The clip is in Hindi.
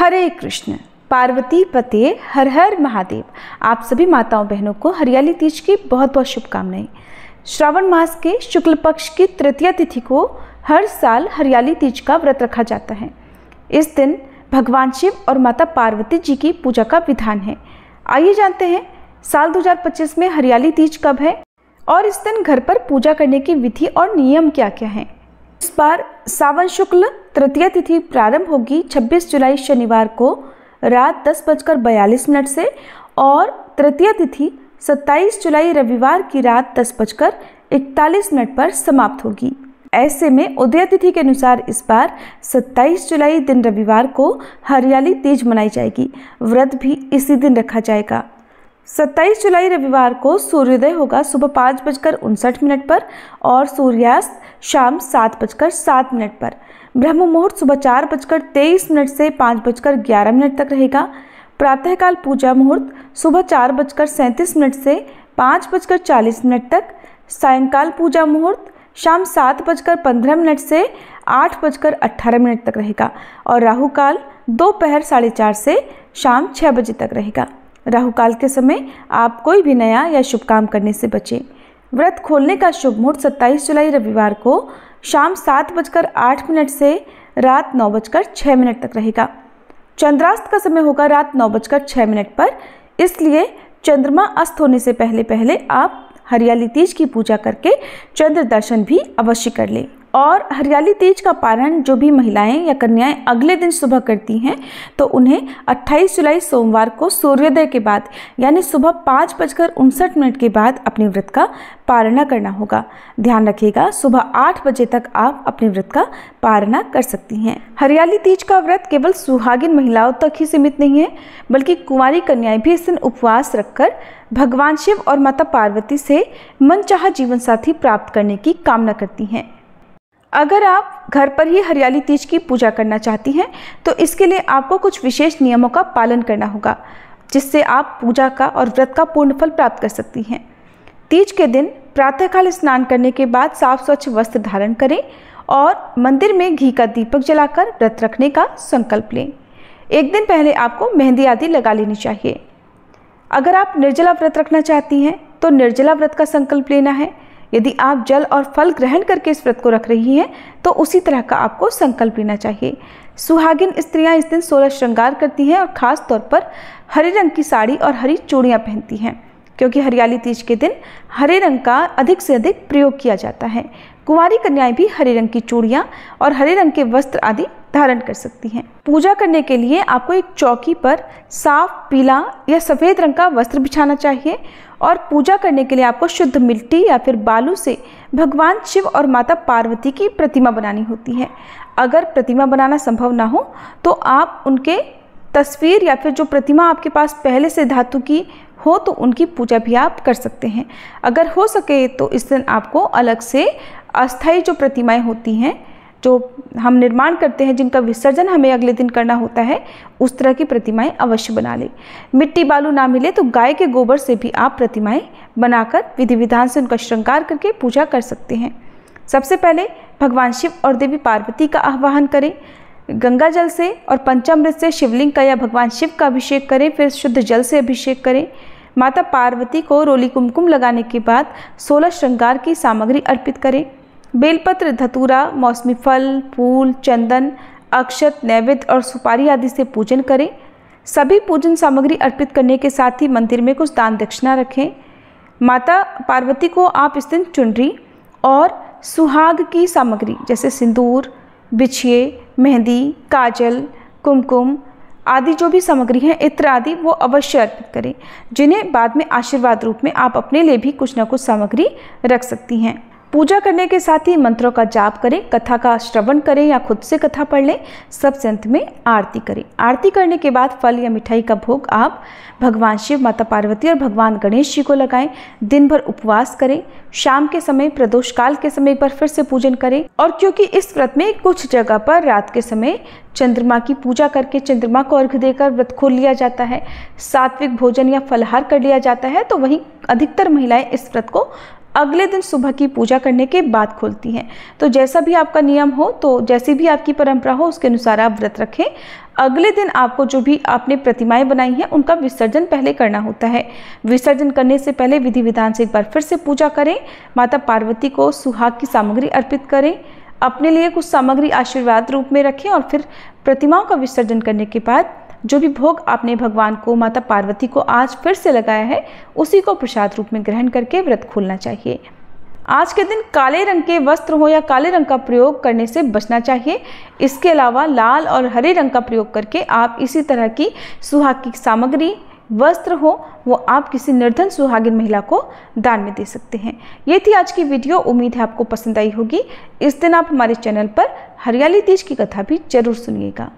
हरे कृष्ण। पार्वती पते हर हर महादेव। आप सभी माताओं बहनों को हरियाली तीज की बहुत बहुत शुभकामनाएं। श्रावण मास के शुक्ल पक्ष की तृतीया तिथि को हर साल हरियाली तीज का व्रत रखा जाता है। इस दिन भगवान शिव और माता पार्वती जी की पूजा का विधान है। आइए जानते हैं साल 2025 में हरियाली तीज कब है और इस दिन घर पर पूजा करने की विधि और नियम क्या क्या हैं। इस बार सावन शुक्ल तृतीया तिथि प्रारंभ होगी 26 जुलाई शनिवार को रात 10:42 से और तृतीया तिथि 27 जुलाई रविवार की रात 10:41 पर समाप्त होगी। ऐसे में उदय तिथि के अनुसार इस बार 27 जुलाई दिन रविवार को हरियाली तीज मनाई जाएगी। व्रत भी इसी दिन रखा जाएगा। 27 जुलाई रविवार को सूर्योदय होगा सुबह 5:59 पर और सूर्यास्त शाम 7:07 पर। ब्रह्म मुहूर्त सुबह 4:23 से 5:11 तक रहेगा। प्रातःकाल पूजा मुहूर्त सुबह 4:37 से 5:40 तक। सायंकाल पूजा मुहूर्त शाम 7:15 से 8:18 तक रहेगा और राहु काल दोपहर 4:30 से शाम 6 बजे तक रहेगा। राहु काल के समय आप कोई भी नया या शुभ काम करने से बचें। व्रत खोलने का शुभ मुहूर्त 27 जुलाई रविवार को शाम 7:08 से रात 9:06 तक रहेगा। चंद्रास्त का समय होगा रात 9:06 पर, इसलिए चंद्रमा अस्त होने से पहले पहले आप हरियाली तीज की पूजा करके चंद्र दर्शन भी अवश्य कर लें। और हरियाली तीज का पारण जो भी महिलाएं या कन्याएं अगले दिन सुबह करती हैं तो उन्हें 28 जुलाई सोमवार को सूर्योदय के बाद यानी सुबह 5:59 के बाद अपने व्रत का पारणा करना होगा। ध्यान रखिएगा सुबह 8 बजे तक आप अपने व्रत का पारणा कर सकती हैं। हरियाली तीज का व्रत केवल सुहागिन महिलाओं तक ही सीमित नहीं है, बल्कि कुंवारी कन्याएं भी इस दिन उपवास रखकर भगवान शिव और माता पार्वती से मनचाहा जीवन साथी प्राप्त करने की कामना करती हैं। अगर आप घर पर ही हरियाली तीज की पूजा करना चाहती हैं तो इसके लिए आपको कुछ विशेष नियमों का पालन करना होगा, जिससे आप पूजा का और व्रत का पूर्ण फल प्राप्त कर सकती हैं। तीज के दिन प्रातःकाल स्नान करने के बाद साफ स्वच्छ वस्त्र धारण करें और मंदिर में घी का दीपक जलाकर व्रत रखने का संकल्प लें। एक दिन पहले आपको मेहंदी आदि लगा लेनी चाहिए। अगर आप निर्जला व्रत रखना चाहती हैं तो निर्जला व्रत का संकल्प लेना है। यदि आप जल और फल ग्रहण करके इस व्रत को रख रही हैं तो उसी तरह का आपको संकल्प लेना चाहिए। सुहागिन स्त्रियां इस दिन 16 श्रृंगार करती हैं और खास तौर पर हरे रंग की साड़ी और हरी चूड़ियां पहनती हैं, क्योंकि हरियाली तीज के दिन हरे रंग का अधिक से अधिक प्रयोग किया जाता है। कुंवारी कन्याएं भी हरे रंग की चूड़ियां और हरे रंग के वस्त्र आदि धारण कर सकती हैं। पूजा करने के लिए आपको एक चौकी पर साफ पीला या सफ़ेद रंग का वस्त्र बिछाना चाहिए और पूजा करने के लिए आपको शुद्ध मिट्टी या फिर बालू से भगवान शिव और माता पार्वती की प्रतिमा बनानी होती है। अगर प्रतिमा बनाना संभव ना हो तो आप उनके तस्वीर या फिर जो प्रतिमा आपके पास पहले से धातु की हो तो उनकी पूजा भी आप कर सकते हैं। अगर हो सके तो इस दिन आपको अलग से अस्थायी जो प्रतिमाएं होती हैं जो हम निर्माण करते हैं, जिनका विसर्जन हमें अगले दिन करना होता है, उस तरह की प्रतिमाएं अवश्य बना लें। मिट्टी बालू ना मिले तो गाय के गोबर से भी आप प्रतिमाएं बनाकर विधि विधान से उनका श्रृंगार करके पूजा कर सकते हैं। सबसे पहले भगवान शिव और देवी पार्वती का आह्वान करें। गंगा जल से और पंचामृत से शिवलिंग का या भगवान शिव का अभिषेक करें, फिर शुद्ध जल से अभिषेक करें। माता पार्वती को रोली कुमकुम लगाने के बाद 16 श्रृंगार की सामग्री अर्पित करें। बेलपत्र, धतूरा, मौसमी फल, फूल, चंदन, अक्षत, नैवेद्य और सुपारी आदि से पूजन करें। सभी पूजन सामग्री अर्पित करने के साथ ही मंदिर में कुछ दान दक्षिणा रखें। माता पार्वती को आप इस दिन चुनरी और सुहाग की सामग्री जैसे सिंदूर, बिछिए, मेहंदी, काजल, कुमकुम आदि जो भी सामग्री है, इत्र आदि, वो अवश्य अर्पित करें, जिन्हें बाद में आशीर्वाद रूप में आप अपने लिए भी कुछ न कुछ सामग्री रख सकती हैं। पूजा करने के साथ ही मंत्रों का जाप करें, कथा का श्रवण करें या खुद से कथा पढ़ लें। सबसे अंत में आरती करें। आरती करने के बाद फल या मिठाई का भोग आप भगवान शिव, माता पार्वती और भगवान गणेश जी को लगाएं। दिन भर उपवास करें। शाम के समय प्रदोष काल के समय पर फिर से पूजन करें। और क्योंकि इस व्रत में कुछ जगह पर रात के समय चंद्रमा की पूजा करके चंद्रमा को अर्घ्य देकर व्रत खोल लिया जाता है, सात्विक भोजन या फलाहार कर लिया जाता है, तो वहीं अधिकतर महिलाएं इस व्रत को अगले दिन सुबह की पूजा करने के बाद खोलती हैं। तो जैसा भी आपका नियम हो, तो जैसी भी आपकी परंपरा हो, उसके अनुसार आप व्रत रखें। अगले दिन आपको जो भी आपने प्रतिमाएं बनाई हैं उनका विसर्जन पहले करना होता है। विसर्जन करने से पहले विधि विधान से एक बार फिर से पूजा करें। माता पार्वती को सुहाग की सामग्री अर्पित करें। अपने लिए कुछ सामग्री आशीर्वाद रूप में रखें और फिर प्रतिमाओं का विसर्जन करने के बाद जो भी भोग आपने भगवान को, माता पार्वती को आज फिर से लगाया है, उसी को प्रसाद रूप में ग्रहण करके व्रत खोलना चाहिए। आज के दिन काले रंग के वस्त्र हो या काले रंग का प्रयोग करने से बचना चाहिए। इसके अलावा लाल और हरे रंग का प्रयोग करके आप इसी तरह की सुहाग की सामग्री, वस्त्र हो, वो आप किसी निर्धन सुहागिन महिला को दान में दे सकते हैं। ये थी आज की वीडियो। उम्मीद है आपको पसंद आई होगी। इस दिन आप हमारे चैनल पर हरियाली तीज की कथा भी जरूर सुनिएगा।